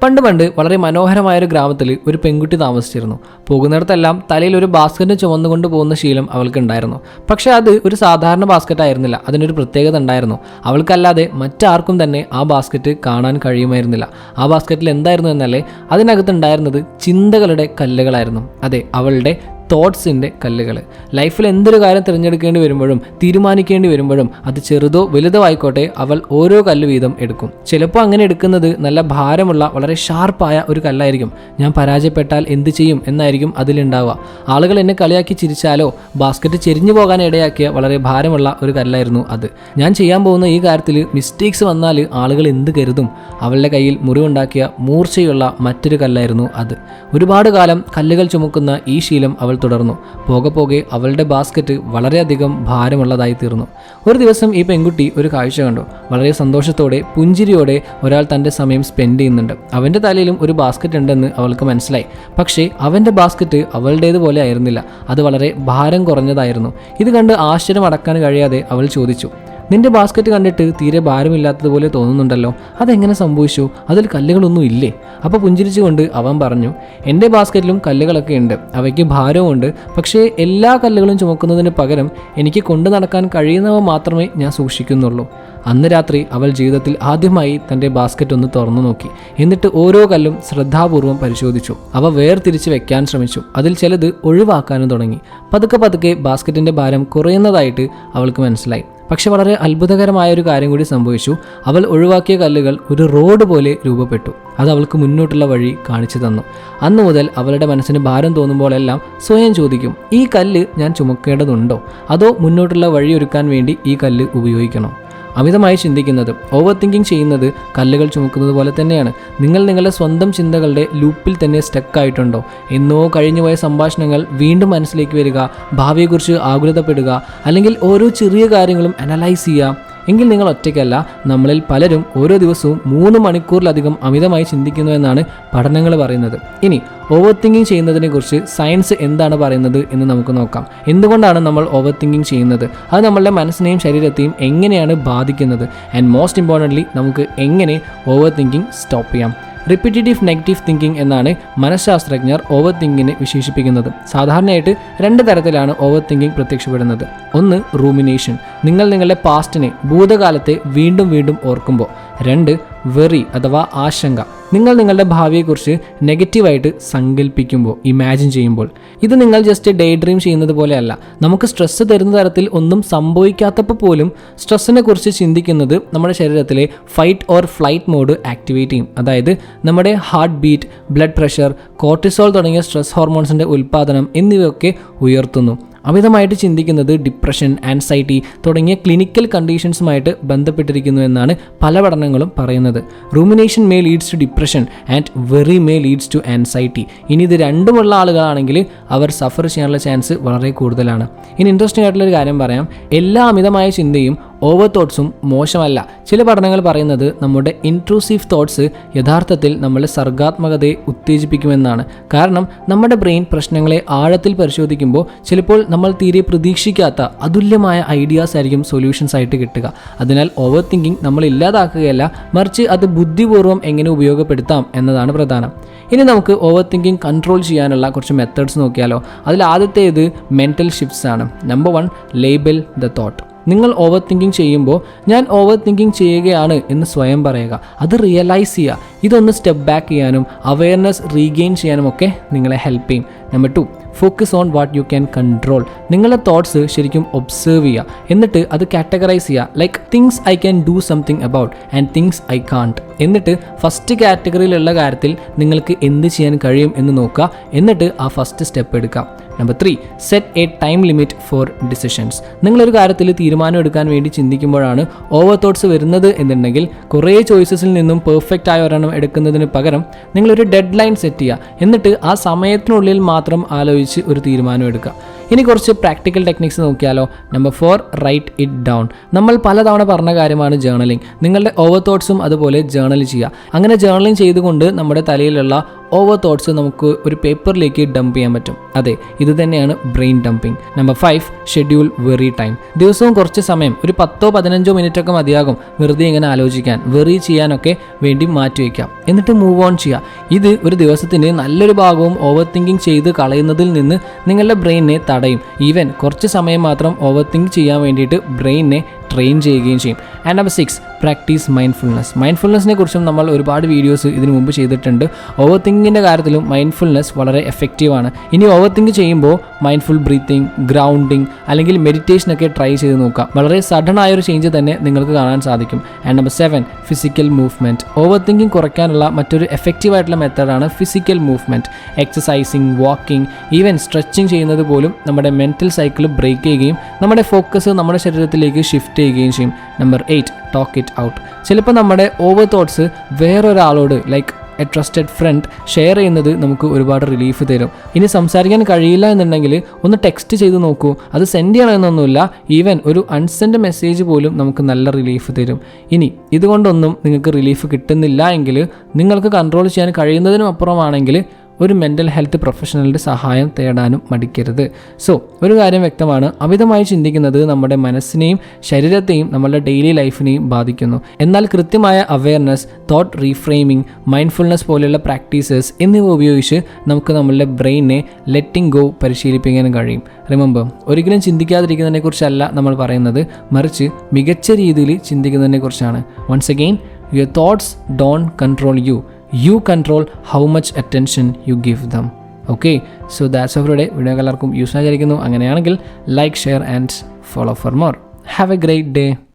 പണ്ട് പണ്ട് വളരെ മനോഹരമായൊരു ഗ്രാമത്തിൽ ഒരു പെൺകുട്ടി താമസിച്ചിരുന്നു. പോകുന്നിടത്തെല്ലാം തലയിൽ ഒരു ബാസ്ക്കറ്റ് ചുമന്നുകൊണ്ട് പോകുന്ന ശീലം അവൾക്കുണ്ടായിരുന്നു. പക്ഷെ അത് ഒരു സാധാരണ ബാസ്ക്കറ്റ് ആയിരുന്നില്ല. അതിനൊരു പ്രത്യേകത ഉണ്ടായിരുന്നു. അവൾക്കല്ലാതെ മറ്റാർക്കും തന്നെ ആ ബാസ്ക്കറ്റ് കാണാൻ കഴിയുമായിരുന്നില്ല. ആ ബാസ്ക്കറ്റിൽ എന്തായിരുന്നു എന്നല്ലേ, അതിനകത്തുണ്ടായിരുന്നത് ചിന്തകളുടെ കല്ലുകളായിരുന്നു. അതെ, അവളുടെ തോട്ട്സിൻ്റെ കല്ലുകൾ. ലൈഫിൽ എന്തൊരു കാര്യം തിരഞ്ഞെടുക്കേണ്ടി വരുമ്പോഴും തീരുമാനിക്കേണ്ടി വരുമ്പോഴും അത് ചെറുതോ വലുതോ ആയിക്കോട്ടെ, അവൾ ഓരോ കല്ല് വീതം എടുക്കും. ചിലപ്പോൾ അങ്ങനെ എടുക്കുന്നത് നല്ല ഭാരമുള്ള വളരെ ഷാർപ്പായ ഒരു കല്ലായിരിക്കും. ഞാൻ പരാജയപ്പെട്ടാൽ എന്ത് ചെയ്യും എന്നായിരിക്കും അതിലുണ്ടാവുക. ആളുകൾ എന്നെ കളിയാക്കി ചിരിച്ചാലോ ബാസ്ക്കറ്റ് ചെരിഞ്ഞു പോകാൻ ഇടയാക്കിയ വളരെ ഭാരമുള്ള ഒരു കല്ലായിരുന്നു അത്. ഞാൻ ചെയ്യാൻ പോകുന്ന ഈ കാര്യത്തിൽ മിസ്റ്റേക്സ് വന്നാൽ ആളുകൾ എന്ത് കരുതും? അവളുടെ കയ്യിൽ മുറിവുണ്ടാക്കിയ മൂർച്ചയുള്ള മറ്റൊരു കല്ലായിരുന്നു അത്. ഒരുപാട് കാലം കല്ലുകൾ ചുമക്കുന്ന ഈ ശീലം അവൾ തുടർന്നു. പോകെ പോകെ അവളുടെ ബാസ്ക്കറ്റ് വളരെയധികം ഭാരമുള്ളതായി തീർന്നു. ഒരു ദിവസം ഈ പെൺകുട്ടി ഒരു കാഴ്ച കണ്ടു. വളരെ സന്തോഷത്തോടെ പുഞ്ചിരിയോടെ ഒരാൾ തൻ്റെ സമയം സ്പെൻഡ് ചെയ്യുന്നുണ്ട്. അവൻ്റെ തലയിലും ഒരു ബാസ്ക്കറ്റ് ഉണ്ടെന്ന് അവൾക്ക് മനസ്സിലായി. പക്ഷേ അവൻ്റെ ബാസ്ക്കറ്റ് അവളുടേതുപോലെ ആയിരുന്നില്ല. അത് വളരെ ഭാരം കുറഞ്ഞതായിരുന്നു. ഇത് കണ്ട് ആശ്ചര്യം അടക്കാൻ കഴിയാതെ അവൾ ചോദിച്ചു, നിന്റെ ബാസ്ക്കറ്റ് കണ്ടിട്ട് തീരെ ഭാരമില്ലാത്തതുപോലെ തോന്നുന്നുണ്ടല്ലോ, അതെങ്ങനെ സംഭവിച്ചു? അതിൽ കല്ലുകളൊന്നും ഇല്ലേ? അപ്പോൾ പുഞ്ചിരിച്ചുകൊണ്ട് അവൻ പറഞ്ഞു, എൻ്റെ ബാസ്ക്കറ്റിലും കല്ലുകളൊക്കെ ഉണ്ട്, അവയ്ക്ക് ഭാരവുമുണ്ട്. പക്ഷേ എല്ലാ കല്ലുകളും ചുമക്കുന്നതിന് പകരം എനിക്ക് കൊണ്ടു നടക്കാൻ കഴിയുന്നവ മാത്രമേ ഞാൻ സൂക്ഷിക്കുന്നുള്ളൂ. അന്ന് രാത്രി അവൾ ജീവിതത്തിൽ ആദ്യമായി തൻ്റെ ബാസ്ക്കറ്റ് ഒന്ന് തുറന്നു നോക്കി. എന്നിട്ട് ഓരോ കല്ലും ശ്രദ്ധാപൂർവം പരിശോധിച്ചു. അവ വേർതിരിച്ച് വെക്കാൻ ശ്രമിച്ചു. അതിൽ ചിലത് ഒഴിവാക്കാനും തുടങ്ങി. പതുക്കെ പതുക്കെ ബാസ്ക്കറ്റിൻ്റെ ഭാരം കുറയുന്നതായിട്ട് അവൾക്ക് മനസ്സിലായി. പക്ഷെ വളരെ അത്ഭുതകരമായ ഒരു കാര്യം കൂടി സംഭവിച്ചു. അവൾ ഒഴിവാക്കിയ കല്ലുകൾ ഒരു റോഡ് പോലെ രൂപപ്പെട്ടു. അത് അവൾക്ക് മുന്നോട്ടുള്ള വഴി കാണിച്ചു തന്നു. അന്നു മുതൽ അവളുടെ മനസ്സിന് ഭാരം തോന്നുമ്പോഴെല്ലാം സ്വയം ചോദിക്കും, ഈ കല്ല് ഞാൻ ചുമക്കേണ്ടതുണ്ടോ, അതോ മുന്നോട്ടുള്ള വഴിയൊരുക്കാൻ വേണ്ടി ഈ കല്ല് ഉപയോഗിക്കണോ? അമിതമായി ചിന്തിക്കുന്നത്, ഓവർ തിങ്കിങ് ചെയ്യുന്നത് കല്ലുകൾ ചുമക്കുന്നത് പോലെ തന്നെയാണ്. നിങ്ങൾ നിങ്ങളുടെ സ്വന്തം ചിന്തകളുടെ ലൂപ്പിൽ തന്നെ സ്റ്റക്കായിട്ടുണ്ടോ? എന്നോ കഴിഞ്ഞുപോയ സംഭാഷണങ്ങൾ വീണ്ടും മനസ്സിലേക്ക് വരിക, ഭാവിയെക്കുറിച്ച് ആകുലതപ്പെടുക, അല്ലെങ്കിൽ ഓരോ ചെറിയ കാര്യങ്ങളും അനലൈസ് ചെയ്യുക. എങ്കിൽ നിങ്ങൾ ഒറ്റയ്ക്കല്ല. നമ്മളിൽ പലരും ഓരോ ദിവസവും 3 മണിക്കൂറിലധികം അമിതമായി ചിന്തിക്കുന്നു എന്നാണ് പഠനങ്ങൾ പറയുന്നത്. ഇനി ഓവർ തിങ്കിങ് ചെയ്യുന്നതിനെക്കുറിച്ച് സയൻസ് എന്താണ് പറയുന്നത് എന്ന് നമുക്ക് നോക്കാം. എന്തുകൊണ്ടാണ് നമ്മൾ ഓവർ തിങ്കിങ് ചെയ്യുന്നത്? അത് നമ്മളുടെ മനസ്സിനെയും ശരീരത്തെയും എങ്ങനെയാണ് ബാധിക്കുന്നത്? ആൻഡ് മോസ്റ്റ് ഇമ്പോർട്ടൻ്റ്ലി, നമുക്ക് എങ്ങനെ ഓവർ തിങ്കിങ് സ്റ്റോപ്പ് ചെയ്യാം? റിപ്പീറ്റേറ്റീവ് നെഗറ്റീവ് തിങ്കിങ് എന്നാണ് മനഃശാസ്ത്രജ്ഞർ ഓവർ തിങ്കിങ്ങിനെ വിശേഷിപ്പിക്കുന്നത്. സാധാരണയായിട്ട് 2 തരത്തിലാണ് ഓവർ തിങ്കിങ് പ്രത്യക്ഷപ്പെടുന്നത്. ഒന്ന്, റൂമിനേഷൻ, നിങ്ങൾ നിങ്ങളുടെ പാസ്റ്റിനെ, ഭൂതകാലത്തെ വീണ്ടും വീണ്ടും ഓർക്കുമ്പോൾ. 2, വെറി അഥവാ ആശങ്ക, നിങ്ങൾ നിങ്ങളുടെ ഭാവിയെക്കുറിച്ച് നെഗറ്റീവായിട്ട് സങ്കല്പിക്കുമ്പോൾ, ഇമാജിൻ ചെയ്യുമ്പോൾ. ഇത് നിങ്ങൾ ജസ്റ്റ് ഡേ ഡ്രീം ചെയ്യുന്നത് പോലെയല്ല. നമുക്ക് സ്ട്രെസ്സ് തരുന്ന തരത്തിൽ ഒന്നും സംഭവിക്കാത്തപ്പോൾ പോലും സ്ട്രെസ്സിനെ കുറിച്ച് ചിന്തിക്കുന്നത് നമ്മുടെ ശരീരത്തിലെ fight or flight mode activate ചെയ്യും. അതായത് നമ്മുടെ heart beat, blood pressure, cortisol തുടങ്ങിയ സ്ട്രെസ് ഹോർമോൺസിൻ്റെ ഉൽപ്പാദനം എന്നിവയൊക്കെ ഉയർത്തുന്നു. അമിതമായിട്ട് ചിന്തിക്കുന്നത് ഡിപ്രഷൻ, ആൻസൈറ്റി തുടങ്ങിയ ക്ലിനിക്കൽ കണ്ടീഷൻസുമായിട്ട് ബന്ധപ്പെട്ടിരിക്കുന്നു എന്നാണ് പല പഠനങ്ങളും പറയുന്നത്. Rumination may leads to depression and worry may leads to anxiety. ഇനി ഇത് രണ്ടുമുള്ള ആളുകളാണെങ്കിൽ അവർ സഫർ ചെയ്യാനുള്ള ചാൻസ് വളരെ കൂടുതലാണ്. ഇനി ഇൻട്രസ്റ്റിംഗ് ആയിട്ടുള്ളൊരു കാര്യം പറയാം. എല്ലാ അമിതമായ ചിന്തയും ഓവർ തോട്ട്സും മോശമല്ല. ചില പഠനങ്ങൾ പറയുന്നത് നമ്മുടെ ഇൻട്രൂസീവ് തോട്ട്സ് യഥാർത്ഥത്തിൽ നമ്മുടെ സർഗാത്മകതയെ ഉത്തേജിപ്പിക്കുമെന്നാണ്. കാരണം നമ്മുടെ ബ്രെയിൻ പ്രശ്നങ്ങളെ ആഴത്തിൽ പരിശോധിക്കുമ്പോൾ ചിലപ്പോൾ നമ്മൾ തീരെ പ്രതീക്ഷിക്കാത്ത അതുല്യമായ ഐഡിയാസ് ആയിരിക്കും സൊല്യൂഷൻസ് ആയിട്ട് കിട്ടുക. അതിനാൽ ഓവർ തിങ്കിങ് നമ്മൾ ഇല്ലാതാക്കുകയല്ല, മറിച്ച് അത് ബുദ്ധിപൂർവ്വം എങ്ങനെ ഉപയോഗപ്പെടുത്താം എന്നതാണ് പ്രധാനം. ഇനി നമുക്ക് ഓവർ തിങ്കിങ് കൺട്രോൾ ചെയ്യാനുള്ള കുറച്ച് മെത്തേഡ്സ് നോക്കിയാലോ. അതിൽ ആദ്യത്തേത് മെൻ്റൽ ഷിഫ്റ്റ്സ് ആണ്. Number 1, label the thought. നിങ്ങൾ ഓവർ തിങ്കിങ് ചെയ്യുമ്പോൾ ഞാൻ ഓവർ തിങ്കിങ് ചെയ്യുകയാണ് എന്ന് സ്വയം പറയുക. അത് റിയലൈസ് ചെയ്യുക. ഇതൊന്ന് സ്റ്റെപ്പ് ബാക്ക് ചെയ്യാനും അവയർനെസ് റീഗെയിൻ ചെയ്യാനും ഒക്കെ നിങ്ങളെ ഹെൽപ്പ് ചെയ്യും. Number 2, focus on what you can control. നിങ്ങളുടെ തോട്ട്സ് ശരിക്കും ഒബ്സേർവ് ചെയ്യുക. എന്നിട്ട് അത് കാറ്റഗറൈസ് ചെയ്യുക. Like things I can do something about and things I can't. എന്നിട്ട് ഫസ്റ്റ് കാറ്റഗറിയിലുള്ള കാര്യത്തിൽ നിങ്ങൾക്ക് എന്ത് ചെയ്യാൻ കഴിയും എന്ന് നോക്കുക. എന്നിട്ട് ആ ഫസ്റ്റ് സ്റ്റെപ്പ് എടുക്കുക. Number 3, set A time limit for decisions. നിങ്ങളൊരു കാര്യത്തിൽ തീരുമാനം എടുക്കാൻ വേണ്ടി ചിന്തിക്കുമ്പോഴാണ് ഓവർ തോട്ട്സ് വരുന്നത് എന്നുണ്ടെങ്കിൽ കുറേ ചോയ്സസിൽ നിന്നും പെർഫെക്റ്റ് ആയ ഒരെണ്ണം എടുക്കുന്നതിന് പകരം നിങ്ങളൊരു ഡെഡ് ലൈൻ സെറ്റ് ചെയ്യുക. എന്നിട്ട് ആ സമയത്തിനുള്ളിൽ മാത്രം ആലോചിച്ച് ഒരു തീരുമാനം എടുക്കുക. ഇനി കുറച്ച് പ്രാക്ടിക്കൽ ടെക്നിക്സ് നോക്കിയാലോ. Number 4, write it down. നമ്മൾ പലതവണ പറഞ്ഞ കാര്യമാണ് ജേർണലിംഗ്. നിങ്ങളുടെ ഓവർ തോട്ട്സും അതുപോലെ ജേർണൽ ചെയ്യുക. അങ്ങനെ ജേർണലിംഗ് ചെയ്തുകൊണ്ട് നമ്മുടെ തലയിലുള്ള ഓവർ തോട്ട്സ് നമുക്ക് ഒരു പേപ്പറിലേക്ക് ഡംപ് ചെയ്യാൻ പറ്റും. അതെ, ഇത് തന്നെയാണ് ബ്രെയിൻ ഡംപിങ്. നമ്പർ 5, ഷെഡ്യൂൾ വെറി ടൈം. ദിവസവും കുറച്ച് സമയം, ഒരു 10-15 മിനിറ്റൊക്കെ മതിയാകും വെറുതെ ഇങ്ങനെ ആലോചിക്കാൻ, വെറി ചെയ്യാനൊക്കെ വേണ്ടി മാറ്റിവെക്കാം. എന്നിട്ട് മൂവ് ഓൺ ചെയ്യുക. ഇത് ഒരു ദിവസത്തിൻ്റെ നല്ലൊരു ഭാഗവും ഓവർ തിങ്കിങ് ചെയ്ത് കളയുന്നതിൽ നിന്ന് നിങ്ങളുടെ ബ്രെയിനിനെ തടയും. ഈവൻ കുറച്ച് സമയം മാത്രം ഓവർ തിങ്ക് ചെയ്യാൻ വേണ്ടിയിട്ട് ബ്രെയിനിനെ ട്രെയിൻ ചെയ്യുകയും ചെയ്യും. And number 6, practice mindfulness. മൈൻഡ്ഫുൾനെസ്സിനെ കുറിച്ചും നമ്മൾ ഒരുപാട് വീഡിയോസ് ഇതിനു മുമ്പ് ചെയ്തിട്ടുണ്ട്. ഓവർ തിങ്കിങ്ങിൻ്റെ കാര്യത്തിലും മൈൻഡ്ഫുൾനെസ് വളരെ എഫക്റ്റീവാണ്. ഇനി ഓവർ തിങ്ക് ചെയ്യുമ്പോൾ മൈൻഡ്ഫുൾ ബ്രീത്തിങ്, ഗ്രൗണ്ടിങ് അല്ലെങ്കിൽ മെഡിറ്റേഷനൊക്കെ ട്രൈ ചെയ്ത് നോക്കാം. വളരെ സഡൻ ആയൊരു ചേഞ്ച് തന്നെ നിങ്ങൾക്ക് കാണാൻ സാധിക്കും. And number 7, physical movement. Over thinking കുറയ്ക്കാനുള്ള മറ്റൊരു എഫക്റ്റീവായിട്ടുള്ള മെത്തേഡാണ് physical movement. Exercising, walking, even stretching ചെയ്യുന്നത് പോലും നമ്മുടെ മെൻറ്റൽ സൈക്കിൾ ബ്രേക്ക് ചെയ്യുകയും നമ്മുടെ ഫോക്കസ് നമ്മുടെ ശരീരത്തിലേക്ക് ഷിഫ്റ്റ് ചെയ്യുകയും ചെയ്യും. Number 8, talk it out. ചിലപ്പോൾ നമ്മുടെ ഓവർ തോട്ട്സ് വേറൊരാളോട് like a trusted friend share ചെയ്യുന്നത് നമുക്ക് ഒരുപാട് റിലീഫ് തരും. ഇനി സംസാരിക്കാൻ കഴിയില്ല എന്നുണ്ടെങ്കിൽ ഒന്ന് ടെക്സ്റ്റ് ചെയ്ത് നോക്കൂ. അത് സെൻഡ് ചെയ്യണമെന്നൊന്നുമില്ല, ഈവൻ ഒരു അൺസെൻഡ് മെസ്സേജ് പോലും നമുക്ക് നല്ല റിലീഫ് തരും. ഇനി ഇതുകൊണ്ടൊന്നും നിങ്ങൾക്ക് റിലീഫ് കിട്ടുന്നില്ല എങ്കിൽ, നിങ്ങൾക്ക് കൺട്രോൾ ചെയ്യാൻ കഴിയുന്നതിനും അപ്പുറമാണെങ്കിൽ ഒരു മെൻ്റൽ ഹെൽത്ത് പ്രൊഫഷണലിൻ്റെ സഹായം തേടാനും മടിക്കരുത്. സോ ഒരു കാര്യം വ്യക്തമാണ്, അമിതമായി ചിന്തിക്കുന്നത് നമ്മുടെ മനസ്സിനെയും ശരീരത്തെയും നമ്മുടെ ഡെയിലി ലൈഫിനെയും ബാധിക്കുന്നു. എന്നാൽ കൃത്യമായ അവെയർനെസ്, തോട്ട് റീഫ്രെയിമിംഗ്, മൈൻഡ്ഫുൾനെസ് പോലെയുള്ള പ്രാക്ടീസസ് എന്നിവ ഉപയോഗിച്ച് നമുക്ക് നമ്മളുടെ ബ്രെയിനിനെ ലെറ്റിംഗ് ഗോ പരിശീലിപ്പിക്കാനും കഴിയും. റിമെമ്പർ, ഒരിക്കലും ചിന്തിക്കാതിരിക്കുന്നതിനെക്കുറിച്ചല്ല നമ്മൾ പറയുന്നത്, മറിച്ച് മികച്ച രീതിയിൽ ചിന്തിക്കുന്നതിനെക്കുറിച്ചാണ്. Once again, your thoughts don't control you. You control how much attention you give them. Okay, so that's all for today. Video എല്ലാവർക്കും യൂസ് ആയിരിക്കുന്നു. അങ്ങനെയാണെങ്കിൽ like, share and follow for more. Have A great day.